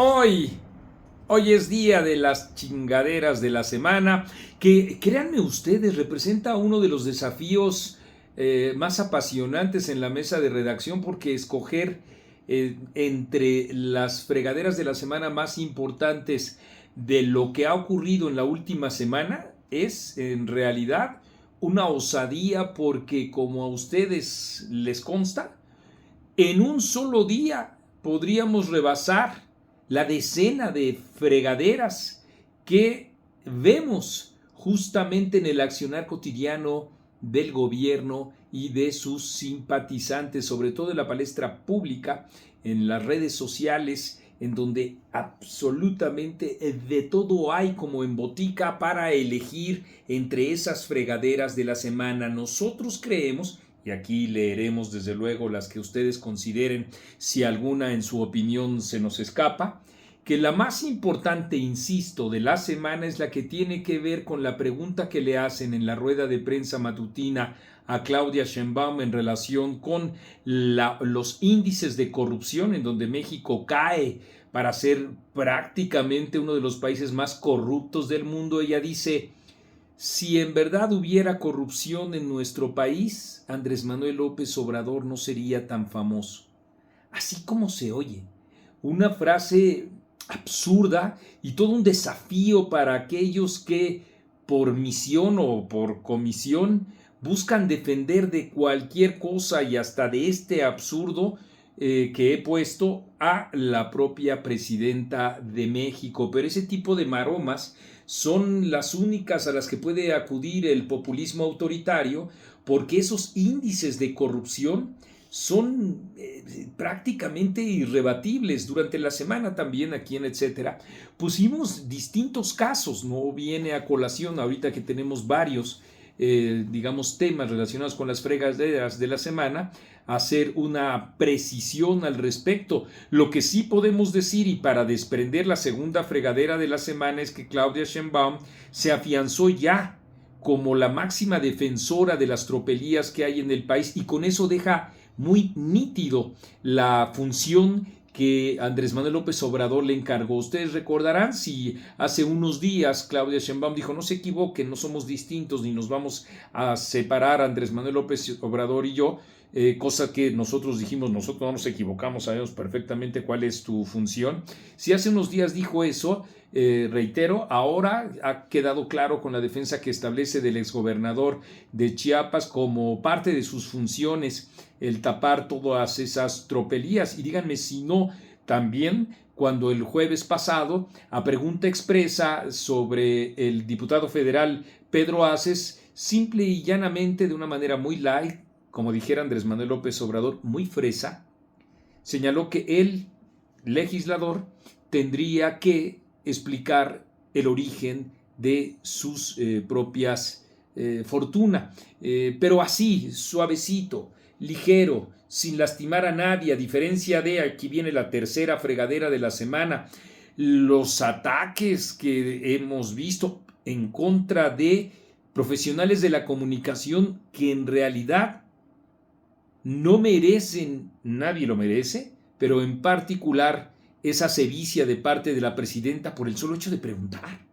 Hoy, hoy es día de las chingaderas de la semana, que créanme ustedes, representa uno de los desafíos más apasionantes en la mesa de redacción, porque escoger entre las fregaderas de la semana más importantes de lo que ha ocurrido en la última semana es en realidad una osadía, porque como a ustedes les consta, en un solo día podríamos rebasar la decena de fregaderas que vemos justamente en el accionar cotidiano del gobierno y de sus simpatizantes, sobre todo en la palestra pública, en las redes sociales, en donde absolutamente de todo hay como en botica para elegir entre esas fregaderas de la semana. Nosotros creemos, y aquí leeremos desde luego las que ustedes consideren, si alguna en su opinión se nos escapa, que la más importante, insisto, de la semana es la que tiene que ver con la pregunta que le hacen en la rueda de prensa matutina a Claudia Sheinbaum en relación con los índices de corrupción, en donde México cae para ser prácticamente uno de los países más corruptos del mundo. Ella dice: si en verdad hubiera corrupción en nuestro país, Andrés Manuel López Obrador no sería tan famoso. Así como se oye, una frase absurda y todo un desafío para aquellos que por misión o por comisión buscan defender de cualquier cosa y hasta de este absurdo que he puesto a la propia presidenta de México. Pero ese tipo de maromas son las únicas a las que puede acudir el populismo autoritario, porque esos índices de corrupción son prácticamente irrebatibles. Durante la semana también aquí en Etcétera pusimos distintos casos, no viene a colación ahorita que tenemos varios digamos temas relacionados con las fregaderas de la semana, hacer una precisión al respecto. Lo que sí podemos decir, y para desprender la segunda fregadera de la semana, es que Claudia Sheinbaum se afianzó ya como la máxima defensora de las tropelías que hay en el país, y con eso deja muy nítido la función que Andrés Manuel López Obrador le encargó. Ustedes recordarán, si hace unos días Claudia Sheinbaum dijo: no se equivoquen, no somos distintos ni nos vamos a separar Andrés Manuel López Obrador y yo, cosa que nosotros dijimos: nosotros no nos equivocamos, sabemos perfectamente cuál es tu función. Si hace unos días dijo eso, reitero, ahora ha quedado claro con la defensa que establece del exgobernador de Chiapas como parte de sus funciones el tapar todas esas tropelías. Y díganme si no, también cuando el jueves pasado, a pregunta expresa sobre el diputado federal Pedro Aces, simple y llanamente, de una manera muy light, como dijera Andrés Manuel López Obrador, muy fresa, señaló que el legislador tendría que explicar el origen de sus propias fortuna, pero así, suavecito, ligero, sin lastimar a nadie, a diferencia de, aquí viene la tercera fregadera de la semana, los ataques que hemos visto en contra de profesionales de la comunicación que en realidad no merecen, nadie lo merece, pero en particular esa sevicia de parte de la presidenta por el solo hecho de preguntar.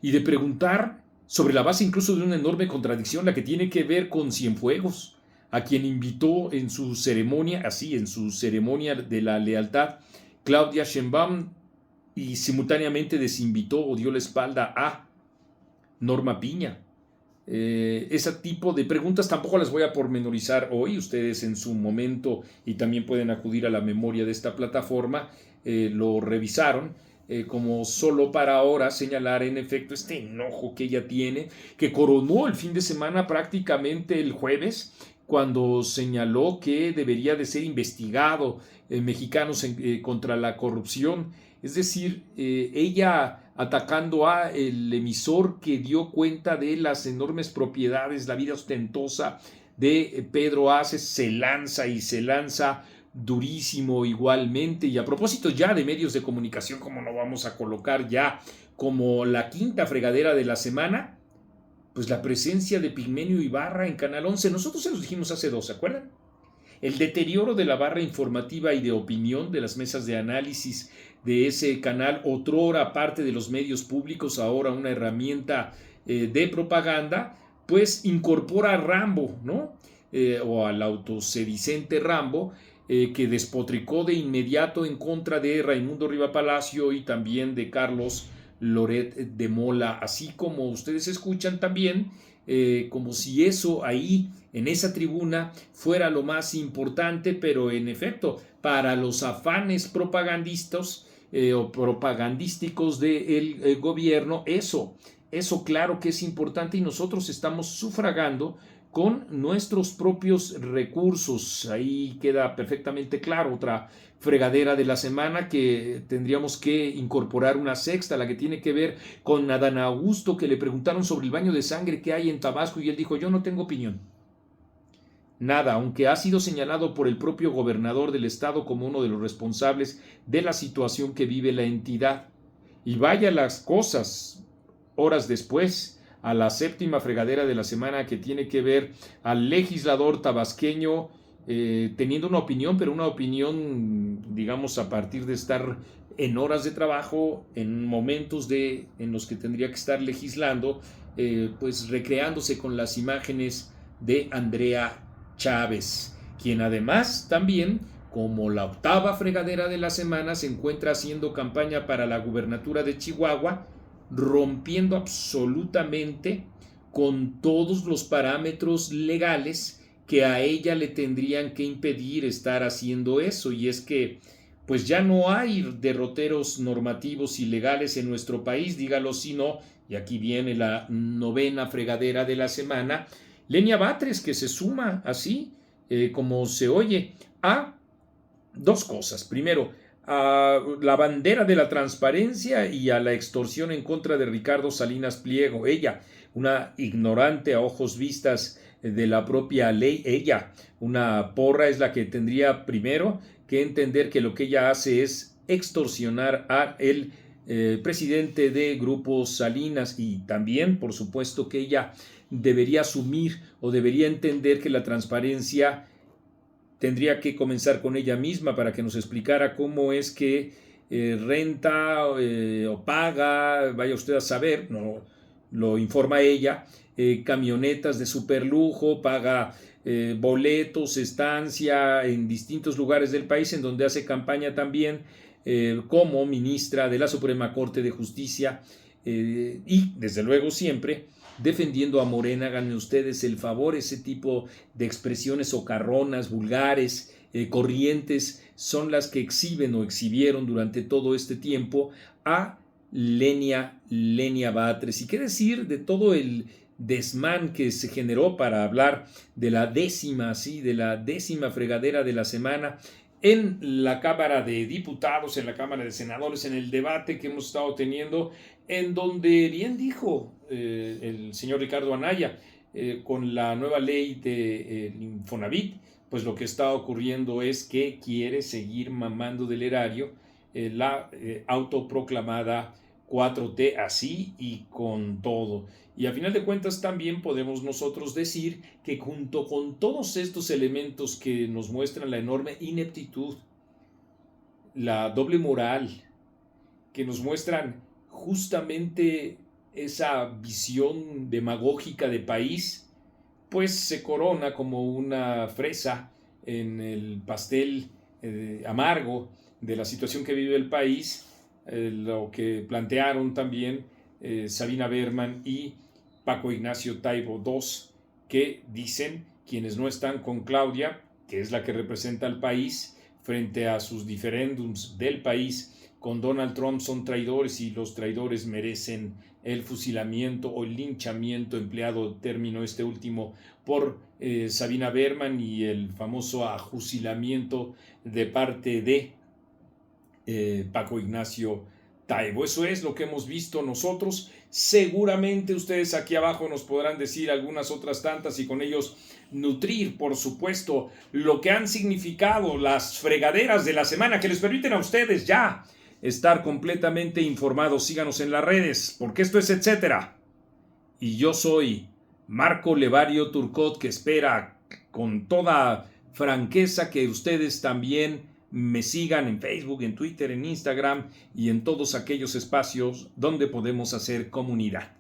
Y de preguntar sobre la base incluso de una enorme contradicción, la que tiene que ver con Cienfuegos, a quien invitó en su ceremonia, así, en su ceremonia de la lealtad, Claudia Sheinbaum, y simultáneamente desinvitó o dio la espalda a Norma Piña. Ese tipo de preguntas tampoco las voy a pormenorizar hoy. Ustedes en su momento, y también pueden acudir a la memoria de esta plataforma, lo revisaron, como solo para ahora señalar en efecto este enojo que ella tiene, que coronó el fin de semana prácticamente el jueves, cuando señaló que debería de ser investigado mexicanos contra la corrupción. Es decir, ella atacando a el emisor que dio cuenta de las enormes propiedades, la vida ostentosa de Pedro Aces, se lanza y se lanza durísimo igualmente. Y a propósito ya de medios de comunicación, ¿cómo no vamos a colocar ya como la quinta fregadera de la semana? Pues la presencia de Pigmenio Ibarra en Canal 11. Nosotros se los dijimos hace dos, ¿se acuerdan? el deterioro de la barra informativa y de opinión de las mesas de análisis de ese canal, otrora parte de los medios públicos, ahora una herramienta de propaganda, pues incorpora a Rambo, ¿no? O al autosedicente Rambo, que despotricó de inmediato en contra de Raimundo Riva Palacio y también de Carlos Loret de Mola, así como ustedes escuchan también, como si eso ahí en esa tribuna fuera lo más importante, pero en efecto, para los afanes propagandistas o propagandísticos del gobierno, eso claro que es importante y nosotros estamos sufragando con nuestros propios recursos. Ahí queda perfectamente claro. Otra fregadera de la semana que tendríamos que incorporar una sexta, la que tiene que ver con Adán Augusto, que le preguntaron sobre el baño de sangre que hay en Tabasco y él dijo: yo no tengo opinión. Nada, aunque ha sido señalado por el propio gobernador del estado como uno de los responsables de la situación que vive la entidad. Y vaya las cosas, horas después, a la séptima fregadera de la semana que tiene que ver al legislador tabasqueño teniendo una opinión, pero una opinión, digamos, a partir de estar en horas de trabajo, en momentos en los que tendría que estar legislando, pues recreándose con las imágenes de Andrea Chávez, quien además también, como la octava fregadera de la semana, se encuentra haciendo campaña para la gubernatura de Chihuahua, rompiendo absolutamente con todos los parámetros legales que a ella le tendrían que impedir estar haciendo eso. Y es que pues ya no hay derroteros normativos y legales en nuestro país, dígalo si no, y aquí viene la novena fregadera de la semana, Lenia Batres, que se suma así, como se oye, a dos cosas. Primero, a la bandera de la transparencia y a la extorsión en contra de Ricardo Salinas Pliego. Ella, una ignorante a ojos vistas de la propia ley, ella, una porra, es la que tendría primero que entender que lo que ella hace es extorsionar a el presidente de Grupo Salinas, y también, por supuesto, que ella debería asumir o debería entender que la transparencia tendría que comenzar con ella misma para que nos explicara cómo es que renta o paga, vaya usted a saber, no lo informa ella, camionetas de superlujo, paga boletos, estancia en distintos lugares del país en donde hace campaña también como ministra de la Suprema Corte de Justicia y desde luego siempre defendiendo a Morena. Háganme ustedes el favor, ese tipo de expresiones socarronas, vulgares, corrientes, son las que exhiben o exhibieron durante todo este tiempo a Lenia Batres. ¿Y qué decir de todo el desmán que se generó para hablar de la décima fregadera de la semana en la Cámara de Diputados, en la Cámara de Senadores, en el debate que hemos estado teniendo, en donde bien dijo el señor Ricardo Anaya, con la nueva ley de Infonavit, pues lo que está ocurriendo es que quiere seguir mamando del erario la autoproclamada 4T, así y con todo. Y a final de cuentas también podemos nosotros decir que junto con todos estos elementos que nos muestran la enorme ineptitud, la doble moral, que nos muestran justamente esa visión demagógica de país, pues se corona como una fresa en el pastel amargo de la situación que vive el país, lo que plantearon también Sabina Berman y Paco Ignacio Taibo II, que dicen quienes no están con Claudia, que es la que representa al país, frente a sus diferéndums del país con Donald Trump, son traidores y los traidores merecen el fusilamiento o el linchamiento, empleado término este último por Sabina Berman, y el famoso ajusilamiento de parte de Paco Ignacio Taibo. Eso es lo que hemos visto nosotros. Seguramente ustedes aquí abajo nos podrán decir algunas otras tantas y con ellos nutrir, por supuesto, lo que han significado las fregaderas de la semana, que les permiten a ustedes ya estar completamente informados. Síganos en las redes, porque esto es Etcétera. Y yo soy Marco Levario Turcot, que espera con toda franqueza que ustedes también me sigan en Facebook, en Twitter, en Instagram y en todos aquellos espacios donde podemos hacer comunidad.